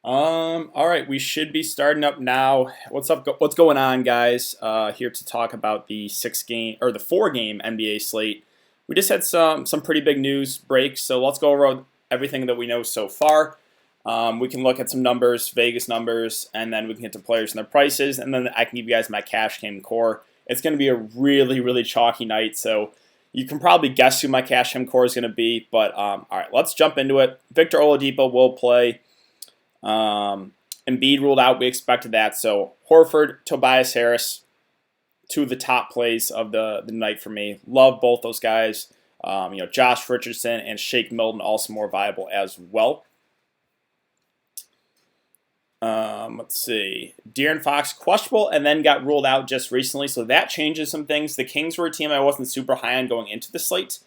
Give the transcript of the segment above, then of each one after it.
All right, we should be starting up now. What's up? What's going on, guys? Here to talk about the 6 game or the 4 game NBA slate. We just had some pretty big news breaks, so let's go over everything that we know so far. We can look at some numbers, Vegas numbers, and then we can get to players and their prices, and then I can give you guys my cash game core. It's going to be a really chalky night, so you can probably guess who my cash game core is going to be. But all right, let's jump into it. Victor Oladipo will play. Embiid ruled out. We expected that. So Horford, Tobias Harris, two of the top plays of the night for me. Love both those guys. Josh Richardson and Shake Milton also more viable as well. Let's see. De'Aaron Fox questionable and then got ruled out just recently, so that changes some things. The Kings were a team I wasn't super high on going into the slate.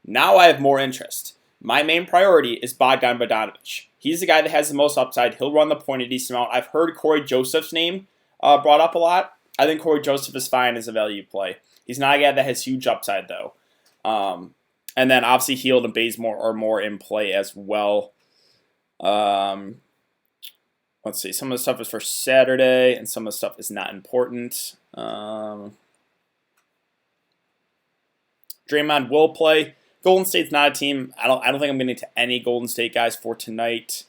Now I have more interest. My main priority is Bogdan Bogdanovic. He's the guy that has the most upside. He'll run the point a decent amount. I've heard Cory Joseph's name brought up a lot. I think Cory Joseph is fine as a value play. He's not a guy that has huge upside, though. And then, obviously, Hield and Bazemore are more in play as well. Let's see. Some of the stuff is for Saturday, and some of the stuff is not important. Draymond will play. Golden State's not a team. I don't think I'm getting to any Golden State guys for tonight.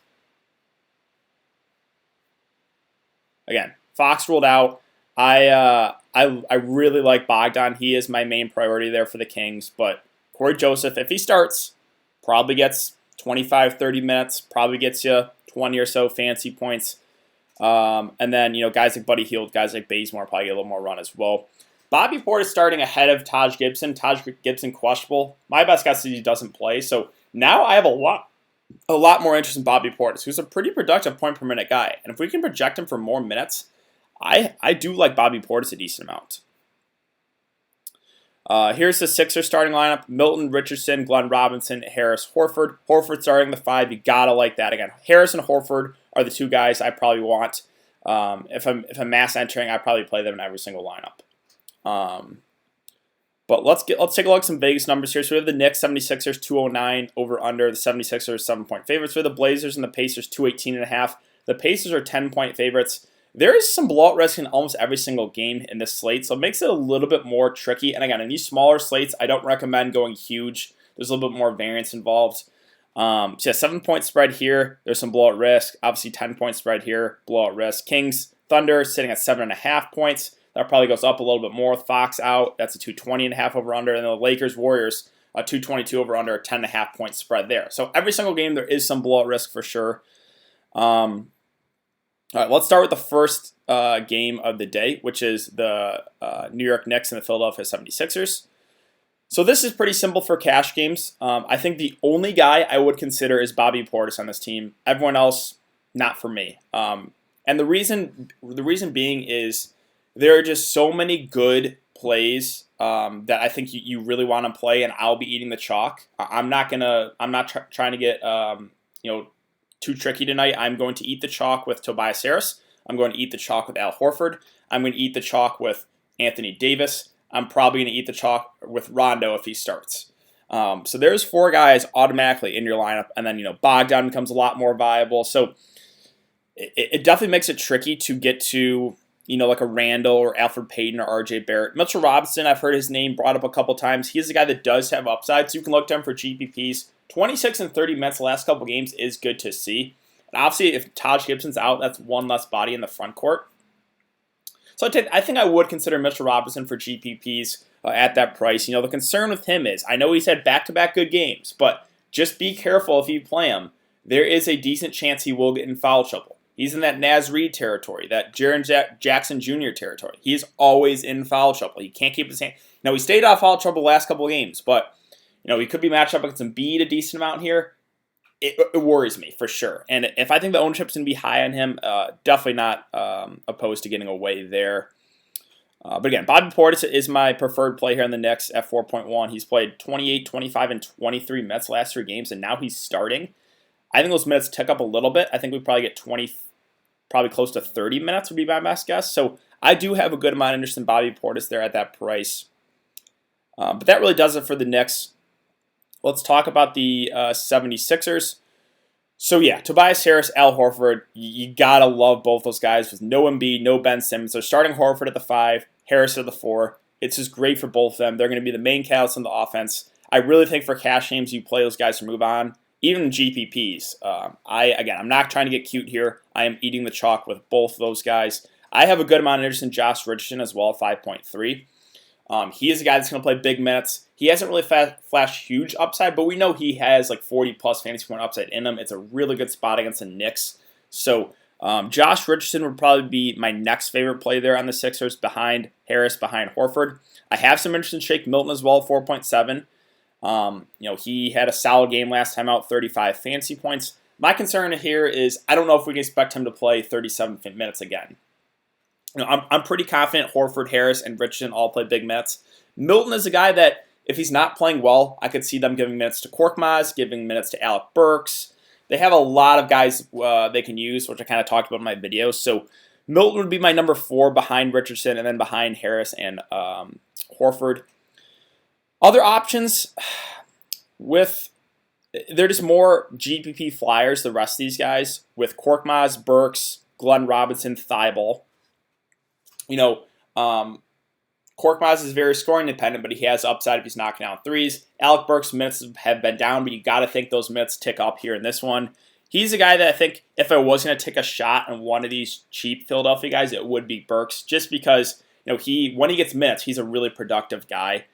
Again, Fox ruled out. I really like Bogdan. He is my main priority there for the Kings. But Cory Joseph, if he starts, probably gets 25, 30 minutes. Probably gets you 20 or so fancy points. And then, guys like Buddy Hield, guys like Bazemore probably get a little more run as well. Bobby Portis starting ahead of Taj Gibson. Taj Gibson questionable. My best guess is he doesn't play. So now I have a lot more interest in Bobby Portis, who's a pretty productive point per minute guy. And if we can project him for more minutes, I do like Bobby Portis a decent amount. Here's the Sixers starting lineup. Milton, Richardson, Glenn Robinson, Harris, Horford. Horford starting the 5. You gotta like that. Again, Harris and Horford are the two guys I probably want. If I'm mass entering, I probably play them in every single lineup. But let's take a look at some Vegas numbers here. So we have the Knicks, 76ers, 209 over under. The 76ers, 7-point favorites. We have the Blazers and the Pacers, 218.5. The Pacers are 10-point favorites. There is some blowout risk in almost every single game in this slate, so it makes it a little bit more tricky. And again, in these smaller slates, I don't recommend going huge. There's a little bit more variance involved. So yeah, 7-point spread here. There's some blowout risk. Obviously, 10-point spread here, blowout risk. Kings, Thunder sitting at 7.5 points. That probably goes up a little bit more with Fox out. That's a 220.5 over under. And then the Lakers, Warriors, a 222 over under, a 10.5 point spread there. So every single game, there is some blowout risk for sure. All right, let's start with the first game of the day, which is the New York Knicks and the Philadelphia 76ers. So this is pretty simple for cash games. I think the only guy I would consider is Bobby Portis on this team. Everyone else, not for me. And the reason being is there are just so many good plays that I think you really want to play, and I'll be eating the chalk. I'm not trying to get too tricky tonight. I'm going to eat the chalk with Tobias Harris. I'm going to eat the chalk with Al Horford. I'm going to eat the chalk with Anthony Davis. I'm probably going to eat the chalk with Rondo if he starts. So there's 4 guys automatically in your lineup, and then Bogdan becomes a lot more viable. So it definitely makes it tricky to get to like a Randall or Alfred Payton or RJ Barrett. Mitchell Robinson, I've heard his name brought up a couple times. He's a guy that does have upside, so you can look to him for GPPs. 26 and 30 minutes the last couple games is good to see. And obviously, if Taj Gibson's out, that's one less body in the front court. So I think I would consider Mitchell Robinson for GPPs at that price. The concern with him is, I know he's had back-to-back good games, but just be careful if you play him. There is a decent chance he will get in foul trouble. He's in that Naz Reid territory, that Jaren Jackson Jr. territory. He's always in foul trouble. He can't keep his hand. Now, he stayed off foul trouble the last couple of games, but he could be matched up against Embiid a decent amount here. It worries me for sure. And if I think the ownership's going to be high on him, definitely not opposed to getting away there. But again, Bobby Portis is my preferred play here in the Knicks at 4.1. He's played 28, 25, and 23 minutes last 3 games, and now he's starting. I think those minutes tick up a little bit. I think we probably get 20, probably close to 30 minutes would be my best guess. So I do have a good amount of interest in Bobby Portis there at that price. But that really does it for the Knicks. Let's talk about the 76ers. So yeah, Tobias Harris, Al Horford, you gotta love both those guys with no Embiid, no Ben Simmons. They're starting Horford at the 5, Harris at the 4. It's just great for both of them. They're going to be the main catalyst in the offense. I really think for cash games, you play those guys to move on. Even GPPs. I'm not trying to get cute here. I am eating the chalk with both of those guys. I have a good amount of interest in Josh Richardson as well, 5.3. He is a guy that's going to play big minutes. He hasn't really flashed huge upside, but we know he has like 40-plus fantasy point upside in him. It's a really good spot against the Knicks. So Josh Richardson would probably be my next favorite play there on the Sixers, behind Harris, behind Horford. I have some interest in Shake Milton as well, 4.7. He had a solid game last time out, 35 fantasy points. My concern here is I don't know if we can expect him to play 37 minutes again. I'm pretty confident Horford, Harris, and Richardson all play big minutes. Milton is a guy that, if he's not playing well, I could see them giving minutes to Korkmaz, giving minutes to Alec Burks. They have a lot of guys they can use, which I kind of talked about in my videos. So Milton would be my number 4 behind Richardson, and then behind Harris and Horford. Other options, they're just more GPP flyers, the rest of these guys, with Korkmaz, Burks, Glenn Robinson, Thibault. Korkmaz is very scoring dependent, but he has upside if he's knocking down threes. Alec Burks' minutes have been down, but you got to think those minutes tick up here in this one. He's a guy that I think if I was going to take a shot on one of these cheap Philadelphia guys, it would be Burks, just because when he gets minutes, he's a really productive guy.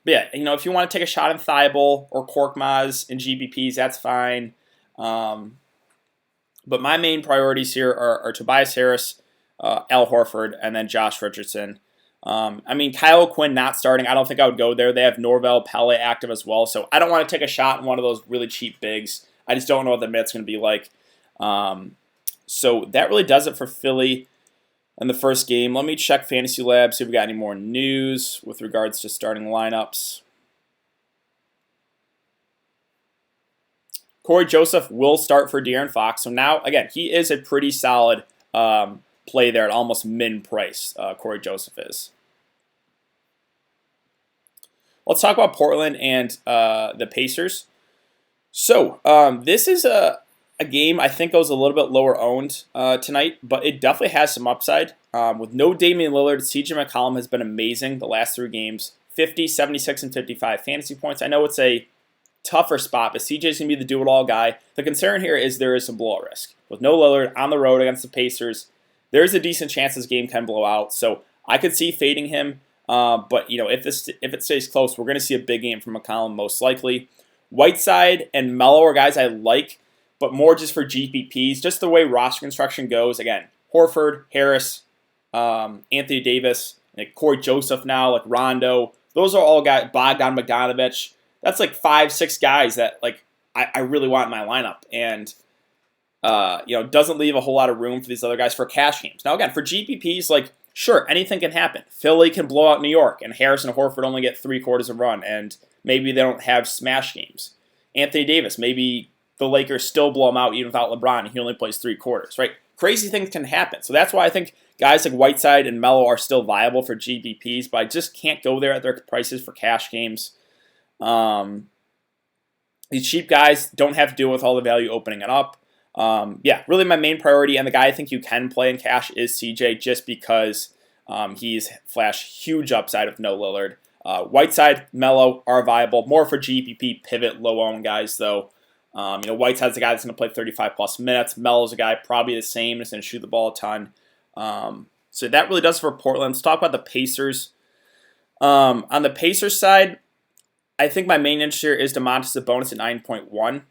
If you want to take a shot in Thibault or Korkmaz in GPPs, that's fine. But my main priorities here are Tobias Harris, Al Horford, and then Josh Richardson. Kyle Quinn not starting, I don't think I would go there. They have Norvell, Pele active as well, so I don't want to take a shot in one of those really cheap bigs. I just don't know what the minutes going to be like. So that really does it for Philly in the first game. Let me check Fantasy Lab, see if we got any more news with regards to starting lineups. Cory Joseph will start for De'Aaron Fox. So now, again, he is a pretty solid play there at almost min price. Cory Joseph is. Let's talk about Portland and the Pacers. So this is a game I think goes a little bit lower owned tonight, but it definitely has some upside. With no Damian Lillard, CJ McCollum has been amazing the last 3 games. 50, 76, and 55 fantasy points. I know it's a tougher spot, but CJ's going to be the do-it-all guy. The concern here is there is some blowout risk. With no Lillard on the road against the Pacers, there's a decent chance this game can blow out. So I could see fading him, but if it stays close, we're going to see a big game from McCollum most likely. Whiteside and Melo are guys I like, but more just for GPPs, just the way roster construction goes. Again, Horford, Harris, Anthony Davis, Cory Joseph now, like Rondo. Those are all guys, Bogdan Bogdanovic. That's like 5-6 guys that I really want in my lineup. And doesn't leave a whole lot of room for these other guys for cash games. Now again, for GPPs, sure, anything can happen. Philly can blow out New York, and Harris and Horford only get 3/4 of run, and maybe they don't have smash games. Anthony Davis, maybe the Lakers still blow him out even without LeBron, and he only plays 3/4, right? Crazy things can happen. So that's why I think guys like Whiteside and Melo are still viable for GPPs, but I just can't go there at their prices for cash games. These cheap guys don't have to deal with all the value opening it up. Really my main priority, and the guy I think you can play in cash is CJ, just because he's flashed huge upside with no Lillard. Whiteside, Melo are viable, more for GPP pivot low-owned guys though. Whiteside's a guy that's going to play 35-plus minutes. Melo's a guy probably the same, is going to shoot the ball a ton. So that really does it for Portland. Let's talk about the Pacers. On the Pacers side, I think my main interest here is Domantas Sabonis at 9.1.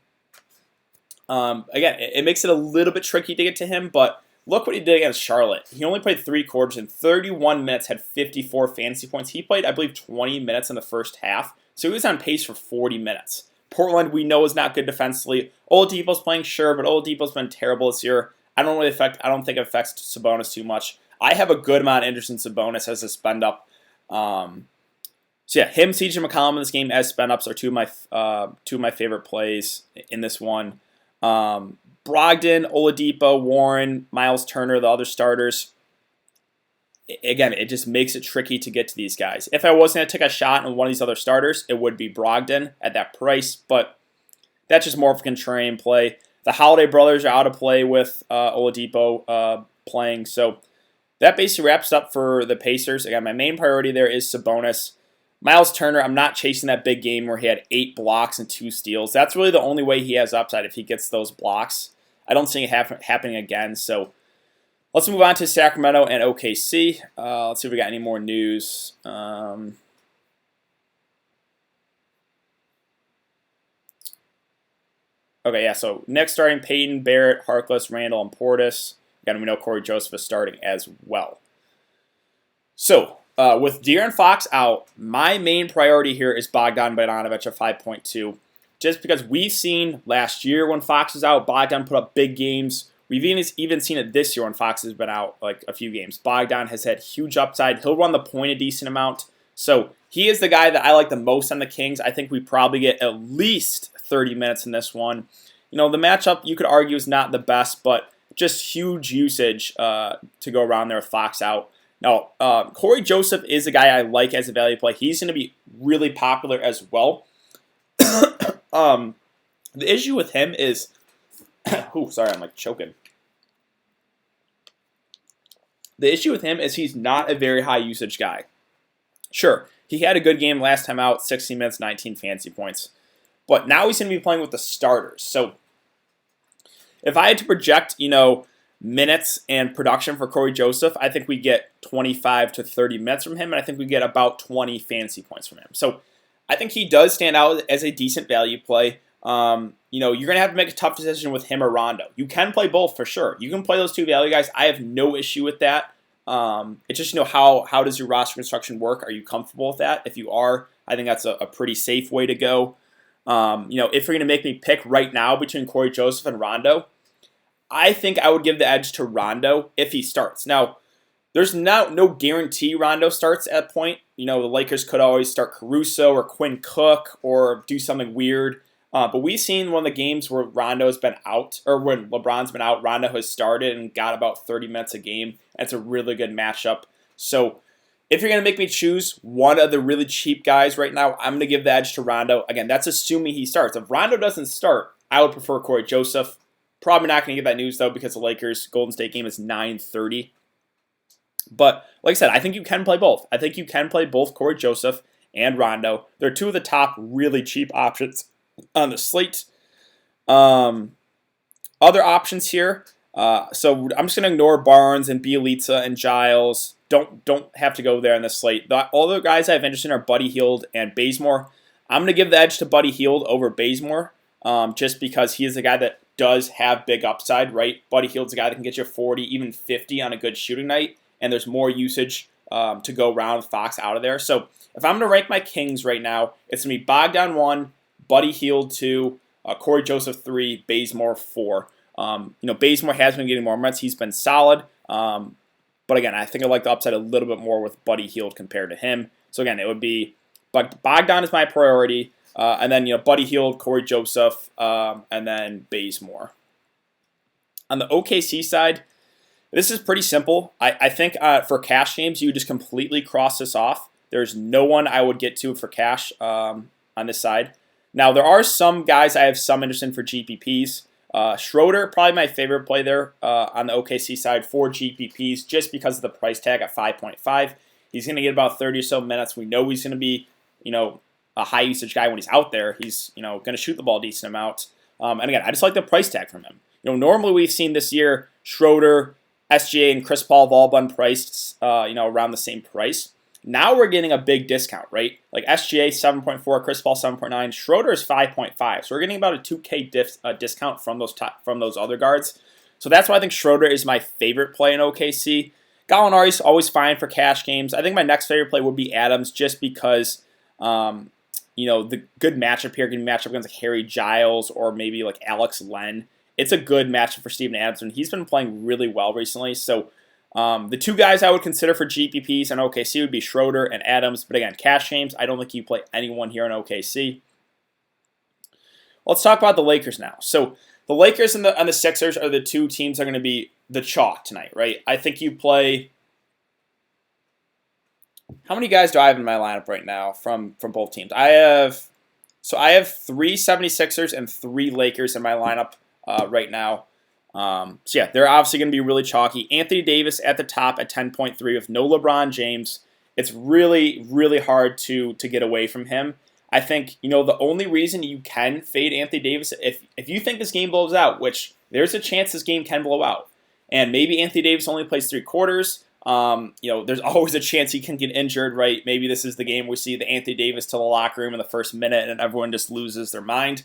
Again, it makes it a little bit tricky to get to him, but look what he did against Charlotte. He only played 3/4 in 31 minutes, had 54 fantasy points. He played, I believe, 20 minutes in the first half, so he was on pace for 40 minutes. Portland, we know, is not good defensively. Oladipo's playing, sure, but Oladipo's been terrible this year. I don't think it affects Sabonis too much. I have a good amount of interest in Sabonis as a spend up. Him, CJ McCollum in this game as spend ups are two of my favorite plays in this one. Brogdon, Oladipo, Warren, Miles Turner, the other starters. Again, it just makes it tricky to get to these guys. If I was going to take a shot on one of these other starters, it would be Brogdon at that price, but that's just more of a contrarian play. The Holiday brothers are out of play with Oladipo playing, so that basically wraps up for the Pacers. Again, my main priority there is Sabonis. Miles Turner, I'm not chasing that big game where he had 8 blocks and 2 steals. That's really the only way he has upside if he gets those blocks. I don't see it happening again, so let's move on to Sacramento and OKC. Let's see if we got any more news. Okay, yeah, so Knicks starting Payton, Barrett, Harkless, Randall, and Portis. Again, we know Cory Joseph is starting as well. So, with De'Aaron Fox out, my main priority here is Bogdan Bogdanovic at 5.2. Just because we've seen last year when Fox was out, Bogdan put up big games. We've even seen it this year when Fox has been out like a few games. Bogdan has had huge upside. He'll run the point a decent amount. So he is the guy that I like the most on the Kings. I think we probably get at least 30 minutes in this one. The matchup you could argue is not the best, but just huge usage to go around there with Fox out. Now, Cory Joseph is a guy I like as a value play. He's going to be really popular as well. The issue with him is, sorry, I'm like choking. The issue with him is he's not a very high usage guy. Sure, he had a good game last time out, 16 minutes, 19 fantasy points. But now he's going to be playing with the starters. So if I had to project, minutes and production for Cory Joseph, I think we get 25 to 30 minutes from him, and I think we get about 20 fantasy points from him. So I think he does stand out as a decent value play. You're going to have to make a tough decision with him or Rondo. You can play both for sure. You can play those two value guys. I have no issue with that. It's just, how does your roster construction work? Are you comfortable with that? If you are, I think that's a pretty safe way to go. If you're going to make me pick right now between Cory Joseph and Rondo, I think I would give the edge to Rondo if he starts. Now, there's no guarantee Rondo starts at a point. The Lakers could always start Caruso or Quinn Cook or do something weird. But we've seen one of the games where Rondo's been out, or when LeBron's been out, Rondo has started and got about 30 minutes a game. That's a really good matchup. So if you're going to make me choose one of the really cheap guys right now, I'm going to give the edge to Rondo. Again, that's assuming he starts. If Rondo doesn't start, I would prefer Cory Joseph. Probably not going to get that news, though, because the Lakers' Golden State game is 9:30. But, like I said, I think you can play both. I think you can play both Cory Joseph and Rondo. They're two of the top really cheap options on the slate. Other options here. So I'm just going to ignore Barnes and Bielitsa and Giles. Don't have to go there on the slate. The other guys I have interest in are Buddy Hield and Bazemore. I'm going to give the edge to Buddy Hield over Bazemore, just because he is the guy that does have big upside, right? Buddy Hield's a guy that can get you 40, even 50 on a good shooting night, and there's more usage to go around with Fox out of there. So if I'm going to rank my Kings right now, it's going to be Bogdan 1, Buddy Hield 2, Cory Joseph 3, Bazemore 4. Bazemore has been getting more minutes. He's been solid. But again, I think I like the upside a little bit more with Buddy Hield compared to him. So again, it would be Bogdan is my priority. And then, Buddy Hield, Cory Joseph, and then Bazemore. On the OKC side, this is pretty simple. I think for cash games, you just completely cross this off. There's no one I would get to for cash on this side. Now, there are some guys I have some interest in for GPPs. Schroeder, probably my favorite play there on the OKC side for GPPs, just because of the price tag at 5.5. He's going to get about 30 or so minutes. We know he's going to be, a high usage guy when he's out there. He's, going to shoot the ball a decent amount. And again, I just like the price tag from him. Normally we've seen this year Schroeder, SGA, and Chris Paul have all been priced, around the same price. Now we're getting a big discount, right? Like SGA 7.4, Chris Paul 7.9, Schroeder is 5.5. So we're getting about a 2K discount from those other guards. So that's why I think Schroeder is my favorite play in OKC. Gallinari's always fine for cash games. I think my next favorite play would be Adams, just because the good matchup here can match up against like Harry Giles or maybe like Alex Len. It's a good matchup for Steven Adams, and he's been playing really well recently. So the two guys I would consider for GPPs on OKC would be Schroeder and Adams. But again, cash games, I don't think you play anyone here in OKC. Let's talk about the Lakers now. So the Lakers and the Sixers are the two teams that are going to be the chalk tonight, right? I think you play... How many guys do I have in my lineup right now from both teams? I have So I have 3 76ers and 3 Lakers in my lineup right now. So yeah, they're obviously going to be really chalky. Anthony Davis at the top at 10.3 with no LeBron James. It's really, really hard to get away from him. I think, the only reason you can fade Anthony Davis, if you think this game blows out, which there's a chance this game can blow out, and maybe Anthony Davis only plays 3 quarters, there's always a chance he can get injured, right? Maybe this is the game we see the Anthony Davis to the locker room in the first minute and everyone just loses their mind.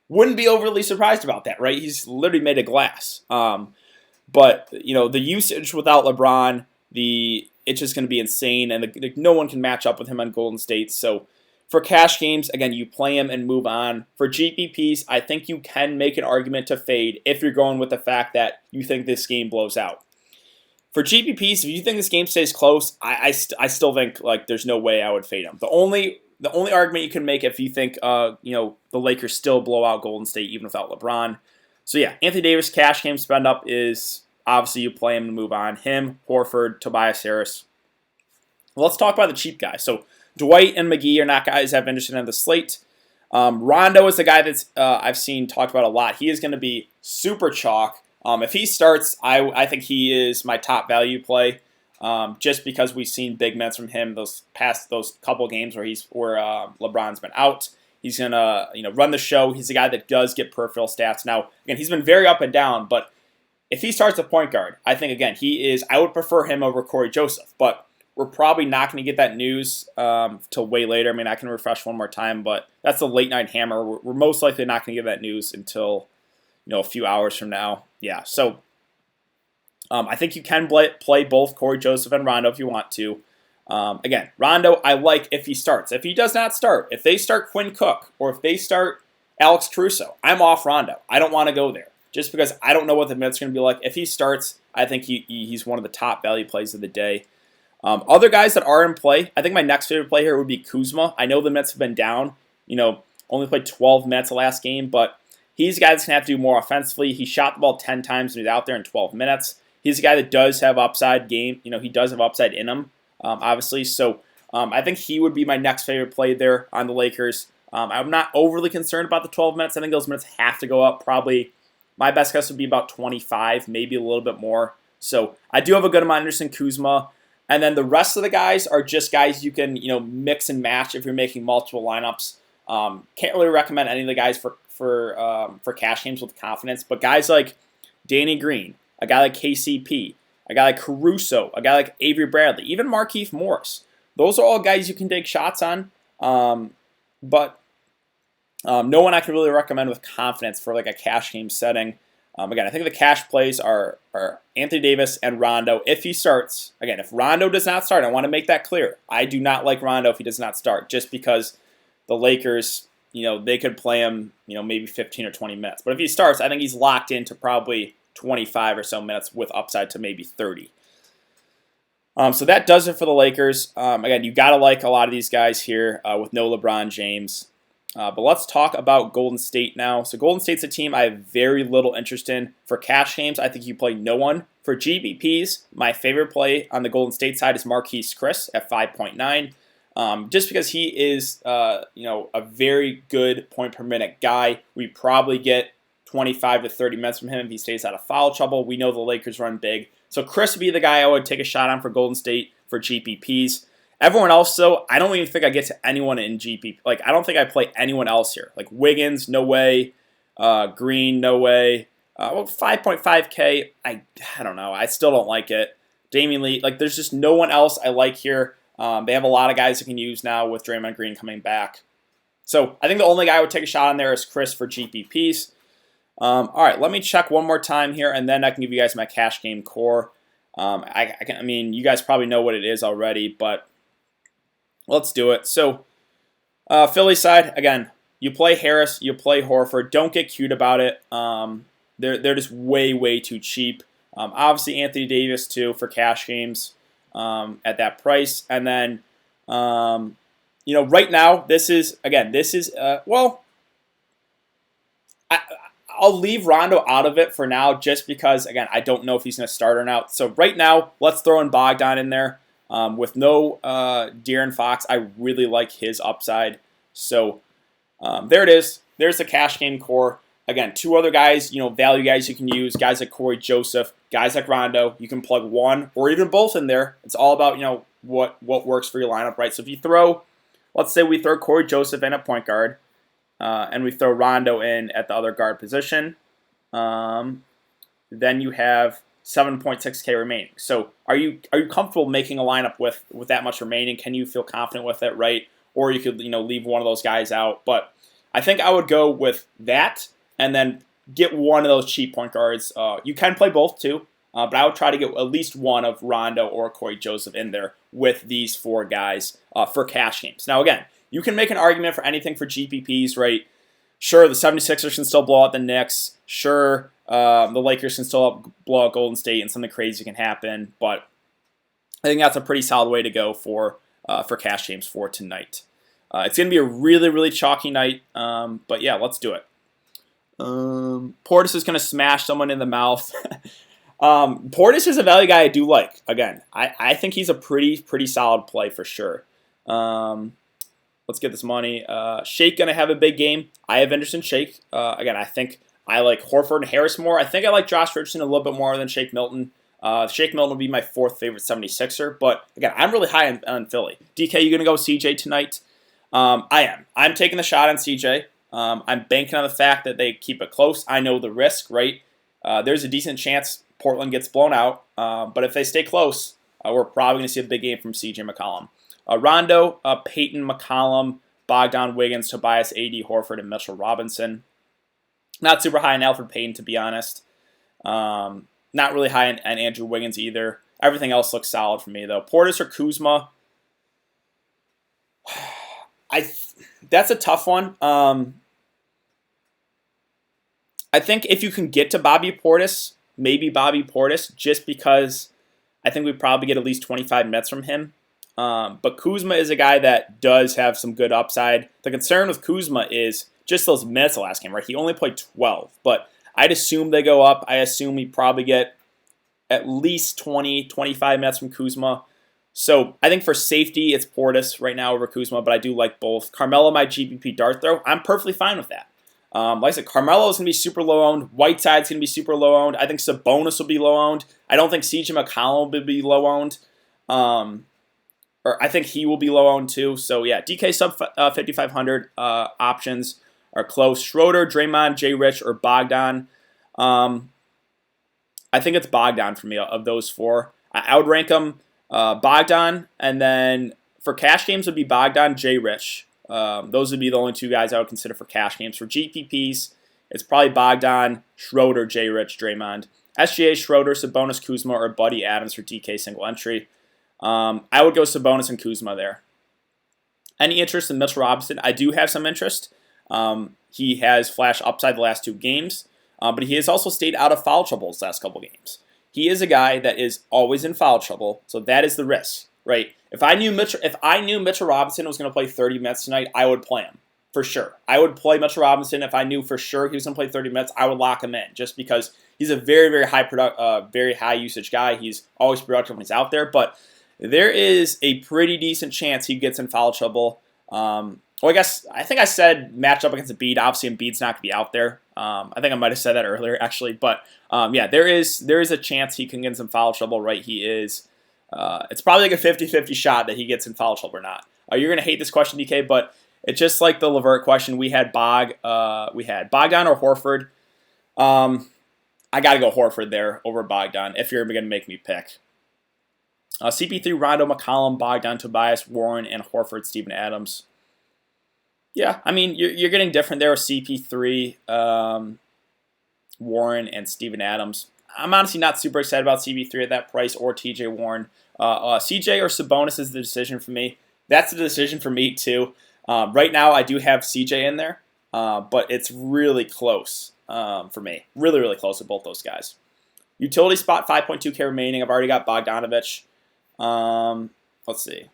Wouldn't be overly surprised about that, right? He's literally made of glass. But, the usage without LeBron, it's just going to be insane, and no one can match up with him on Golden State. So for cash games, again, you play him and move on. For GPPs, I think you can make an argument to fade if you're going with the fact that you think this game blows out. For GPPs, if you think this game stays close, I still think there's no way I would fade him. The only argument you can make if you think the Lakers still blow out Golden State even without LeBron. So yeah, Anthony Davis cash game spend up is obviously you play him and move on. Him, Horford, Tobias Harris. Well, let's talk about the cheap guys. So Dwight and McGee are not guys I've interested in the slate. Rondo is the guy that's I've seen talked about a lot. He is going to be super chalk. If he starts, I think he is my top value play. Just because we've seen big minutes from him those couple games where LeBron's been out. He's gonna run the show. He's a guy that does get peripheral stats. Now again, he's been very up and down, but if he starts a point guard, I think again I would prefer him over Cory Joseph, but we're probably not going to get that news till way later. I mean, I can refresh one more time, but that's the late night hammer. We're most likely not going to get that news until a few hours from now. Yeah, so I think you can play both Cory Joseph and Rondo if you want to. Again, Rondo, I like if he starts. If he does not start, if they start Quinn Cook or if they start Alex Caruso, I'm off Rondo. I don't want to go there just because I don't know what the minutes are going to be like. If he starts, I think he's one of the top value plays of the day. Other guys that are in play, I think my next favorite play here would be Kuzma. I know the minutes have been down. Only played 12 minutes the last game, but he's a guy that's going to have to do more offensively. He shot the ball 10 times and he's out there in 12 minutes. He's a guy that does have upside game. He does have upside in him, obviously. So I think he would be my next favorite play there on the Lakers. I'm not overly concerned about the 12 minutes. I think those minutes have to go up. Probably my best guess would be about 25, maybe a little bit more. So I do have a good amount of interest in Kuzma. And then the rest of the guys are just guys you can mix and match if you're making multiple lineups. Can't really recommend any of the guys for cash games with confidence, but guys like Danny Green, a guy like KCP, a guy like Caruso, a guy like Avery Bradley, even Markieff Morris. Those are all guys you can take shots on, but no one I can really recommend with confidence for like a cash game setting. Again, I think the cash plays are Anthony Davis and Rondo if he starts. Again, if Rondo does not start, I want to make that clear. I do not like Rondo if he does not start, just because the Lakers, they could play him, maybe 15 or 20 minutes. But if he starts, I think he's locked into probably 25 or so minutes with upside to maybe 30. So that does it for the Lakers. Again, you got to like a lot of these guys here with no LeBron James. But let's talk about Golden State now. So Golden State's a team I have very little interest in. For cash games, I think you play no one. For GBPs, my favorite play on the Golden State side is Marquise Chris at 5.9. Just because he is a very good point per minute guy. We probably get 25 to 30 minutes from him if he stays out of foul trouble. We know the Lakers run big. So Chris would be the guy I would take a shot on for Golden State for GPPs. Everyone else, though, I don't even think I get to anyone in GP. I don't think I play anyone else here. Like Wiggins, no way. Green, no way. 5.5K, I don't know. I still don't like it. Damian Lee, there's just no one else I like here. They have a lot of guys that can use now with Draymond Green coming back. So I think the only guy I would take a shot on there is Chris for GPPs. All right, let me check one more time here, and then I can give you guys my cash game core. You guys probably know what it is already, but let's do it. So, Philly side, again, you play Harris, you play Horford. Don't get cute about it. They're just way, way too cheap. Obviously, Anthony Davis, too, for cash games at that price. And then, right now, I'll leave Rondo out of it for now just because, again, I don't know if he's going to start or not. So right now, let's throw in Bogdan in there. With no De'Aaron Fox, I really like his upside. So There it is. There's the cash game core. Again, two other guys, value guys you can use, guys like Cory Joseph, guys like Rondo. You can plug one or even both in there. It's all about, what works for your lineup, right? So if you throw, let's say we throw Cory Joseph in at point guard, and we throw Rondo in at the other guard position, then you have 7.6K remaining. So are you comfortable making a lineup with that much remaining? Can you feel confident with it, right? Or you could, leave one of those guys out. But I think I would go with that and then get one of those cheap point guards. You can play both too, but I would try to get at least one of Rondo or Cory Joseph in there with these four guys for cash games. Now, again, you can make an argument for anything for GPPs, right? Sure, the 76ers can still blow out the Knicks. Sure, the Lakers can still blow out Golden State and something crazy can happen. But I think that's a pretty solid way to go for cash games for tonight. It's going to be a really, really chalky night. But yeah, let's do it. Portis is going to smash someone in the mouth. Portis is a value guy I do like. Again, I think he's a pretty solid play for sure. Let's get this money. Shake going to have a big game. I have interest in Shake. Again, I think I like Horford and Harris more. I think I like Josh Richardson a little bit more than Shake Milton. Shake Milton will be my fourth favorite 76er. But again, I'm really high on Philly. DK, you going to go CJ tonight? I am. I'm taking the shot on CJ. I'm banking on the fact that they keep it close. I know the risk, right? There's a decent chance Portland gets blown out. But if they stay close, we're probably going to see a big game from CJ McCollum. Rondo, Peyton, McCollum, Bogdan, Wiggins, Tobias, AD, Horford, and Mitchell Robinson. Not super high on Alfred Payton, to be honest. Not really high on Andrew Wiggins either. Everything else looks solid for me, though. Portis or Kuzma? That's a tough one. I think if you can get to Bobby Portis, maybe Bobby Portis, just because I think we probably get at least 25 minutes from him. But Kuzma is a guy that does have some good upside. The concern with Kuzma is just those minutes the last game, right? He only played 12, but I'd assume they go up. I assume we probably get at least 20, 25 minutes from Kuzma. So I think for safety, it's Portis right now over Kuzma, but I do like both. Carmelo, my GPP dart throw. I'm perfectly fine with that. Like I said, Carmelo is going to be super low owned. Whiteside's going to be super low owned. I think Sabonis will be low owned. I don't think CJ McCollum will be low owned. Or I think he will be low owned too. So yeah, DK sub 5,500 options are close. Schroeder, Draymond, Jay Rich, or Bogdan. I think it's Bogdan for me of those four. I would rank them Bogdan, and then for cash games would be Bogdan, Jay Rich. Those would be the only two guys I would consider for cash games. For GPPs, it's probably Bogdan, Schroeder, Jay Rich, Draymond. SGA, Schroeder, Sabonis, Kuzma, or Buddy Adams for DK single entry. I would go Sabonis and Kuzma there. Any interest in Mitchell Robinson? I do have some interest. He has flashed upside the last two games, but he has also stayed out of foul trouble his last couple games. He is a guy that is always in foul trouble, so that is the risk, right? If I knew Mitchell Robinson was going to play 30 minutes tonight, I would play him for sure. I would play Mitchell Robinson if I knew for sure he was going to play 30 minutes. I would lock him in just because he's a very, very very high usage guy. He's always productive when he's out there, but there is a pretty decent chance he gets in foul trouble. I think I said matchup against Embiid. Obviously, Embiid's not going to be out there. I think I might have said that earlier, actually. But yeah, there is a chance he can get in some foul trouble, right? He is. It's probably like a 50-50 shot that he gets in foul trouble or not. You're going to hate this question, DK, but it's just like the LeVert question. We had Bogdan or Horford. I got to go Horford there over Bogdan if you're going to make me pick. CP3, Rondo, McCollum, Bogdan, Tobias, Warren, and Horford, Steven Adams. Yeah, I mean, you're getting different there with CP3, Warren, and Steven Adams. I'm honestly not super excited about CP3 at that price or TJ Warren. CJ or Sabonis is the decision for me. That's the decision for me, too. Right now, I do have CJ in there, but it's really close for me. Really, really close with both those guys. Utility spot, 5.2K remaining. I've already got Bogdanovich. Let's see.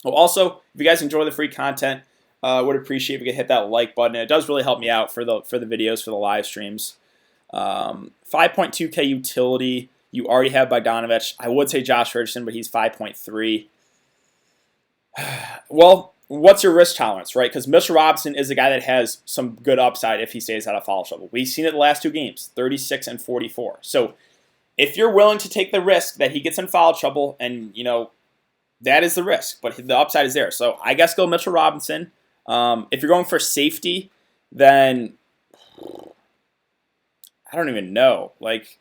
Well, also, if you guys enjoy the free content, would appreciate if you could hit that like button. It does really help me out for the videos, for the live streams. 5.2K utility. You already have Bogdanovich. I would say Josh Richardson, but he's 5.3. Well, what's your risk tolerance, right? Because Mitchell Robinson is a guy that has some good upside if he stays out of foul trouble. We've seen it the last 2 games, 36 and 44. So if you're willing to take the risk that he gets in foul trouble, and that is the risk, but the upside is there. So I guess go Mitchell Robinson. If you're going for safety, then I don't even know. Like,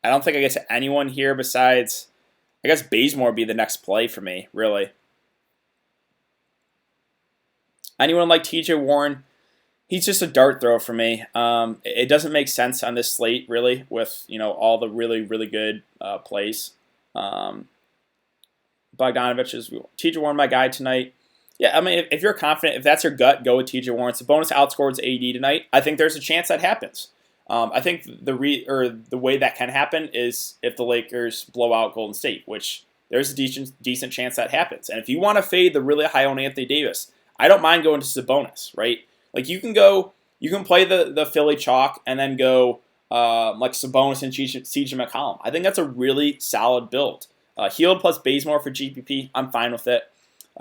I don't think I get to anyone here besides, I guess Bazemore would be the next play for me, really. Anyone like TJ Warren? He's just a dart throw for me. It doesn't make sense on this slate, really, with all the really, really good plays. Bogdanovich is TJ Warren, my guy tonight. Yeah, I mean, if you're confident, if that's your gut, go with TJ Warren. Sabonis outscores AD tonight. I think there's a chance that happens. I think the way that can happen is if the Lakers blow out Golden State, which there's a decent chance that happens. And if you want to fade the really high-owned Anthony Davis, I don't mind going to Sabonis, right? Like you can play the Philly chalk and then go like Sabonis and CJ McCollum. I think that's a really solid build. Hield plus Bazemore for GPP, I'm fine with it.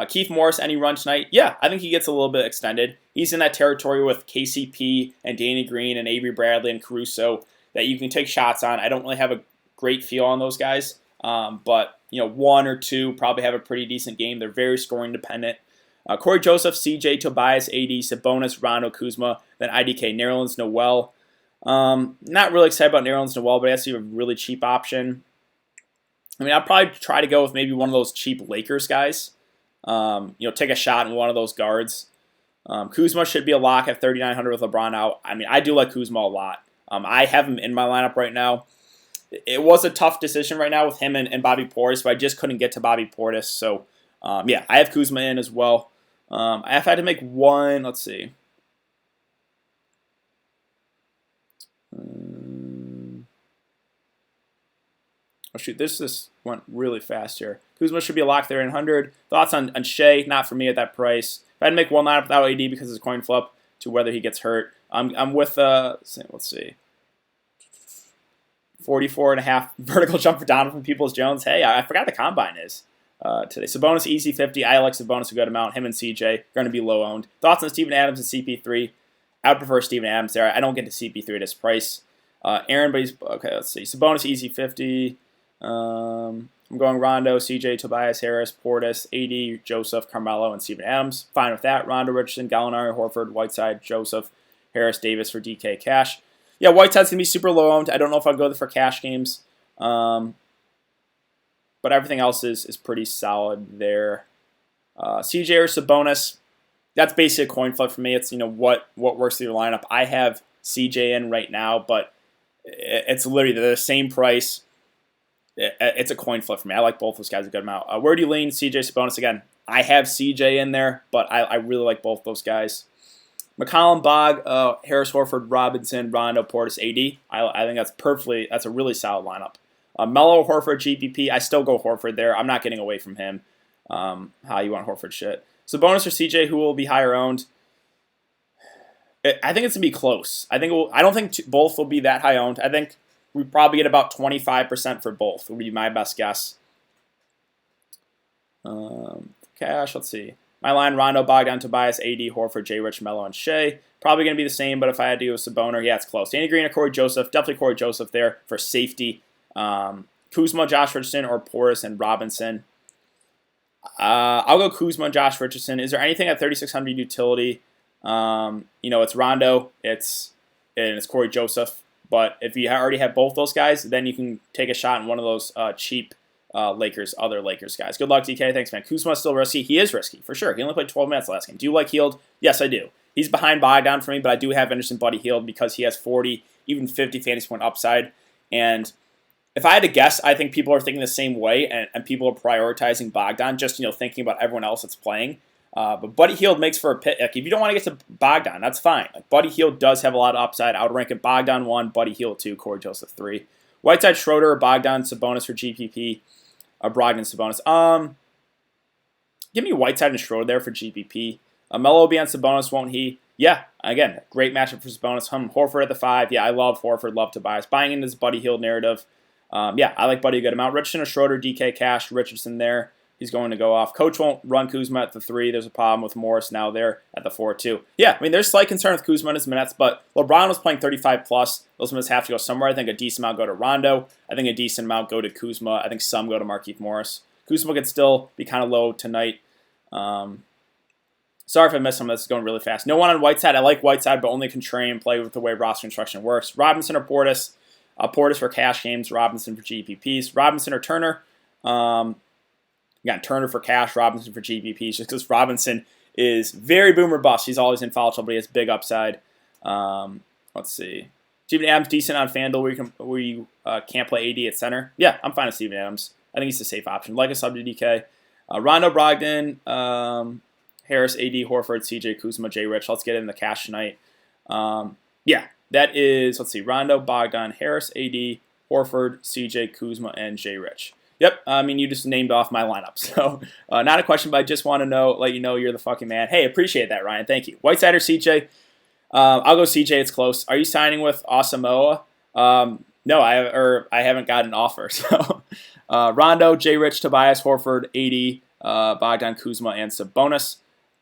Keith Morris, any run tonight? Yeah, I think he gets a little bit extended. He's in that territory with KCP and Danny Green and Avery Bradley and Caruso that you can take shots on. I don't really have a great feel on those guys, but 1 or 2 probably have a pretty decent game. They're very scoring dependent. Cory Joseph, CJ, Tobias, AD, Sabonis, Rondo, Kuzma, then IDK, Nerlens Noel. Not really excited about Nerlens Noel, but that's a really cheap option. I mean, I'll probably try to go with maybe one of those cheap Lakers guys. Take a shot in one of those guards. Kuzma should be a lock at 3,900 with LeBron out. I mean, I do like Kuzma a lot. I have him in my lineup right now. It was a tough decision right now with him and Bobby Portis, but I just couldn't get to Bobby Portis. So, I have Kuzma in as well. If I had to make one, let's see. Oh shoot, this went really fast here. Kuzma should be a lock there in 100. Thoughts on Shea? Not for me at that price. If I had to make one lineup without AD because it's a coin flip to whether he gets hurt, I'm with let's see, 44.5 vertical jump for Donovan Peoples-Jones. Hey, I forgot the combine is today. Sabonis easy 50. I like Sabonis a good amount. Him and CJ are going to be low owned. Thoughts on Steven Adams and CP3? I would prefer Steven Adams there. I don't get to CP3 at this price. Aaron, but okay. Let's see. Sabonis easy 50. I'm going Rondo, CJ, Tobias Harris, Portis, AD, Joseph, Carmelo, and Steven Adams. Fine with that. Rondo, Richardson, Gallinari, Horford, Whiteside, Joseph, Harris, Davis for DK cash. Yeah, Whiteside's going to be super low owned. I don't know if I'd go there for cash games. But everything else is pretty solid there. CJ or Sabonis, that's basically a coin flip for me. It's what works through your lineup. I have CJ in right now, but it's literally the same price. It's a coin flip for me. I like both those guys a good amount. Where do you lean? CJ, Sabonis again. I have CJ in there, but I really like both those guys. McCollum, Bog, Harris, Horford, Robinson, Rondo, Portis, AD. I think that's a really solid lineup. Melo, Horford, GPP. I still go Horford there. I'm not getting away from him. How you want Horford shit. Sabonis or CJ, who will be higher owned? I think it's going to be close. I don't think both will be that high owned. I think we probably get about 25% for both, would be my best guess. Cash, let's see. My line, Rondo, Bogdan, Tobias, AD, Horford, J. Rich, Melo, and Shea. Probably going to be the same, but if I had to do a Sabonis, yeah, it's close. Danny Green or Cory Joseph. Definitely Cory Joseph there for safety. Kuzma, Josh Richardson, or Portis and Robinson. I'll go Kuzma, Josh Richardson. Is there anything at 3,600 utility? It's Rondo, it's Cory Joseph. But if you already have both those guys, then you can take a shot in one of those cheap other Lakers guys. Good luck, DK. Thanks, man. Kuzma's still risky. He is risky, for sure. He only played 12 minutes last game. Do you like Hield? Yes, I do. He's behind Bogdan for me, but I do have Anderson Buddy Hield because he has 40, even 50 fantasy point upside. And if I had to guess, I think people are thinking the same way, and people are prioritizing Bogdan, just thinking about everyone else that's playing. But Buddy Hield makes for a pick. Like, if you don't want to get to Bogdan, that's fine. Like, Buddy Hield does have a lot of upside. I would rank it Bogdan 1, Buddy Hield 2, Cory Joseph 3. Whiteside, Schroeder, Bogdan, Sabonis for GPP. Brogdon, Sabonis. Give me Whiteside and Schroeder there for GPP. Melo will be on Sabonis, won't he? Yeah, again, great matchup for Sabonis. Horford at the 5. Yeah, I love Horford, love Tobias. Buying into this Buddy Hield narrative. I like Buddy a good amount. Richardson or Schroeder, DK Cash, Richardson there. He's going to go off. Coach won't run Kuzma at the 3. There's a problem with Morris now there at the 4 too. Yeah, I mean, there's slight concern with Kuzma in his minutes, but LeBron was playing 35 plus. Those minutes have to go somewhere. I think a decent amount go to Rondo. I think a decent amount go to Kuzma. I think some go to Markieff Morris. Kuzma could still be kind of low tonight. Sorry if I missed some. This is going really fast. No one on Whiteside. I like Whiteside, but only contrarian play with the way roster construction works. Robinson or Portis. Portis for cash games. Robinson for GPPs. Robinson or Turner. Again, Turner for cash. Robinson for GPPs. Just because Robinson is very boomer bust. He's always in foul trouble, but he has big upside. Let's see. Steven Adams decent on FanDuel where you can't play AD at center. Yeah, I'm fine with Steven Adams. I think he's a safe option. Like a sub to DK. Rondo, Brogdon, Harris, AD, Horford, CJ, Kuzma, J. Rich. Let's get in the cash tonight. Yeah, that is, let's see, Rondo, Bogdan, Harris, AD, Horford, CJ, Kuzma, and J. Rich. Yep, I mean, you just named off my lineup. So, not a question, but I just want to let you know you're the fucking man. Hey, appreciate that, Ryan. Thank you. Whiteside or CJ? I'll go CJ. It's close. Are you signing with Asamoah? No, I haven't got an offer. So, Rondo, J. Rich, Tobias, Horford, AD, Bogdan, Kuzma, and Sabonis.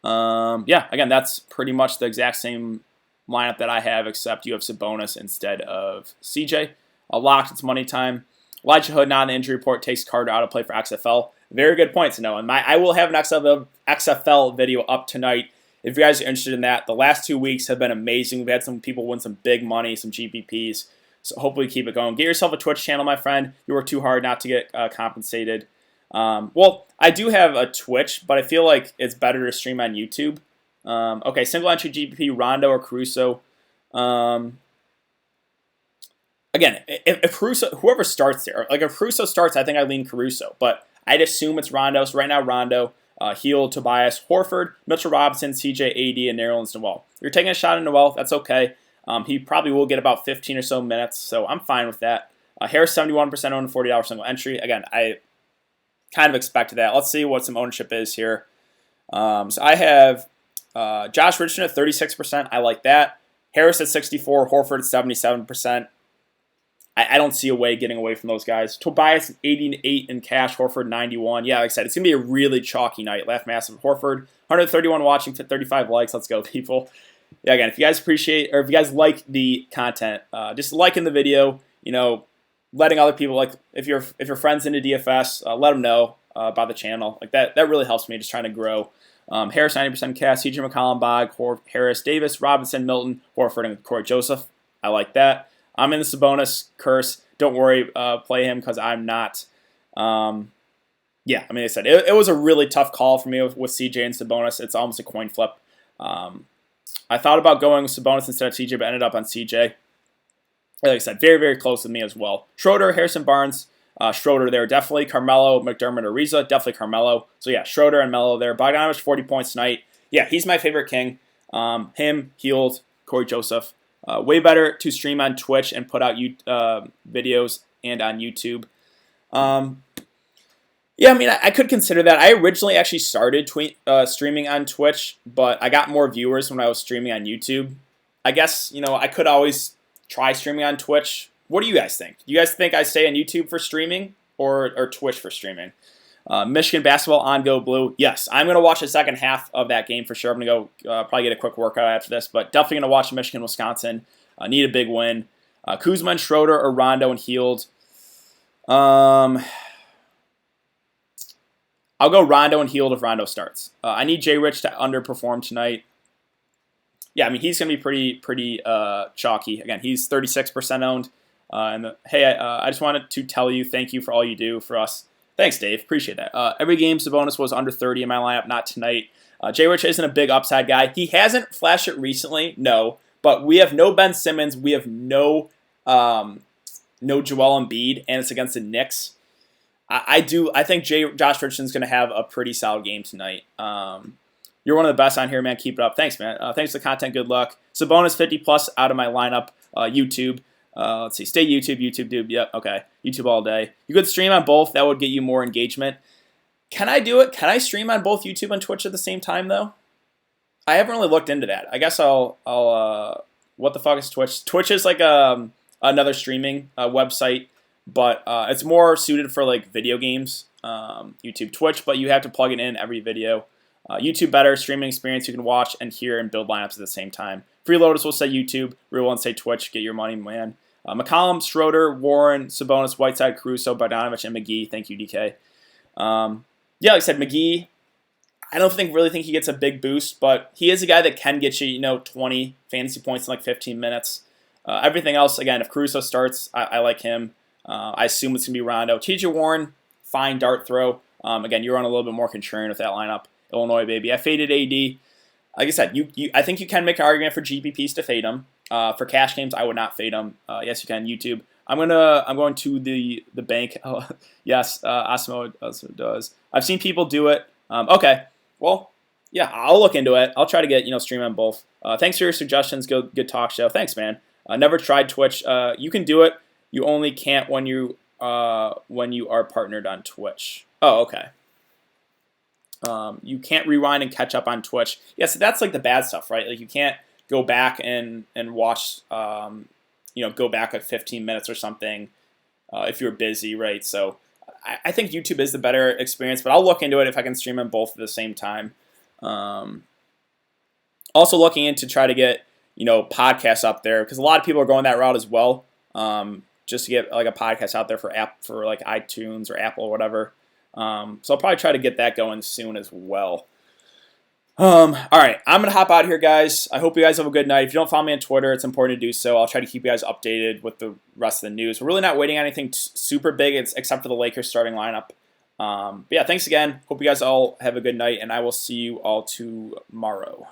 Yeah, again, that's pretty much the exact same lineup that I have, except you have Sabonis instead of CJ. Locked, it's money time. Elijah Hood, not an injury report, takes Carter out of play for XFL. Very good point to know. And I will have an XFL video up tonight if you guys are interested in that. The last 2 weeks have been amazing. We've had some people win some big money, some GPPs. So hopefully keep it going. Get yourself a Twitch channel, my friend. You work too hard not to get compensated. Well, I do have a Twitch, but I feel like it's better to stream on YouTube. Okay, single entry GPP, Rondo or Caruso. Again, if Caruso, whoever starts there, like if Caruso starts, I think I lean Caruso, but I'd assume it's Rondo. So right now, Rondo, Heel, Tobias, Horford, Mitchell Robinson, CJ, AD, and Nerlens Noel. You're taking a shot at Noel. That's okay. He probably will get about 15 or so minutes, so I'm fine with that. Harris, 71% owned, $40 single entry. Again, I kind of expected that. Let's see what some ownership is here. So I have Josh Richardson at 36%. I like that. Harris at 64%. Horford at 77%. I don't see a way getting away from those guys. Tobias 88 in cash. Horford 91. Yeah, like I said, it's going to be a really chalky night. Laugh massive. Horford 131 watching, 35 likes. Let's go, people. Yeah, again, if you guys appreciate, or if you guys like the content, just liking the video, letting other people, like if your friends into DFS, let them know about the channel. Like that really helps me just trying to grow. Harris 90% cash, CJ McCollum, Bog, Harris, Davis, Robinson, Milton, Horford, and Cory Joseph. I like that. I'm in the Sabonis curse. Don't worry, play him because I'm not. Yeah, I mean, I said it was a really tough call for me with CJ and Sabonis. It's almost a coin flip. I thought about going with Sabonis instead of CJ, but ended up on CJ. Like I said, very, very close with me as well. Schroeder, Harrison Barnes, Schroeder there, definitely. Carmelo, McDermott, or Ariza, definitely Carmelo. So yeah, Schroeder and Melo there. Bogdanovich, 40 points tonight. Yeah, he's my favorite king. Him, Healed, Cory Joseph. Way better to stream on Twitch and put out videos and on YouTube. Yeah, I mean, I could consider that. I originally actually started streaming on Twitch, but I got more viewers when I was streaming on YouTube. I guess, I could always try streaming on Twitch. What do you guys think? Do you guys think I stay on YouTube for streaming or Twitch for streaming? Michigan basketball on Go Blue. Yes, I'm going to watch the second half of that game for sure. I'm going to go probably get a quick workout after this, but definitely going to watch Michigan, Wisconsin. Need a big win. Kuzma and Schroeder or Rondo and Healed. I'll go Rondo and Healed if Rondo starts. I need J. Rich to underperform tonight. Yeah, I mean, he's going to be pretty chalky. Again, he's 36% owned. Hey, I just wanted to tell you thank you for all you do for us. Thanks, Dave. Appreciate that. Every game, Sabonis was under 30 in my lineup, not tonight. J. Rich isn't a big upside guy. He hasn't flashed it recently, no. But we have no Ben Simmons. We have no Joel Embiid, and it's against the Knicks. I think Josh Richardson's going to have a pretty solid game tonight. You're one of the best on here, man. Keep it up. Thanks, man. Thanks for the content. Good luck. Sabonis 50+ out of my lineup. YouTube. Let's see. Stay YouTube, dude. Yep, okay. YouTube all day. You could stream on both. That would get you more engagement. Can I do it? Can I stream on both YouTube and Twitch at the same time, though? I haven't really looked into that. I guess I'll what the fuck is Twitch? Twitch is like another streaming website, but it's more suited for like video games. YouTube, Twitch, but you have to plug it in every video. YouTube better, streaming experience, you can watch and hear and build lineups at the same time. Freeloaders will say YouTube, real ones say Twitch, get your money, man. McCollum, Schroeder, Warren, Sabonis, Whiteside, Caruso, Bogdanovich, and McGee. Thank you, DK. Yeah, like I said, McGee, I don't really think he gets a big boost, but he is a guy that can get you, 20 fantasy points in like 15 minutes. Everything else, again, if Caruso starts, I like him. I assume it's going to be Rondo. TJ Warren, fine dart throw. Again, you're on a little bit more contrarian with that lineup. Illinois, baby. I faded AD. Like I said, I think you can make an argument for GPPs to fade him. For cash games, I would not fade him. Yes, you can. YouTube. I'm going to the bank. Oh, yes, Osmo does. I've seen people do it. Okay, well, yeah, I'll look into it. I'll try to get stream on both. Thanks for your suggestions. Good talk show. Thanks, man. Never tried Twitch. You can do it. You only can't when you are partnered on Twitch. Oh, okay. You can't rewind and catch up on Twitch. Yeah, so that's like the bad stuff, right? Like you can't go back and watch, go back like 15 minutes or something if you're busy, right? So I think YouTube is the better experience, but I'll look into it if I can stream them both at the same time. Also looking into try to get podcasts up there because a lot of people are going that route as well. Just to get like a podcast out there for like iTunes or Apple or whatever. So I'll probably try to get that going soon as well. All right, I'm going to hop out here, guys. I hope you guys have a good night. If you don't follow me on Twitter, it's important to do so. I'll try to keep you guys updated with the rest of the news. We're really not waiting on anything super big except for the Lakers starting lineup. But yeah, thanks again. Hope you guys all have a good night, and I will see you all tomorrow.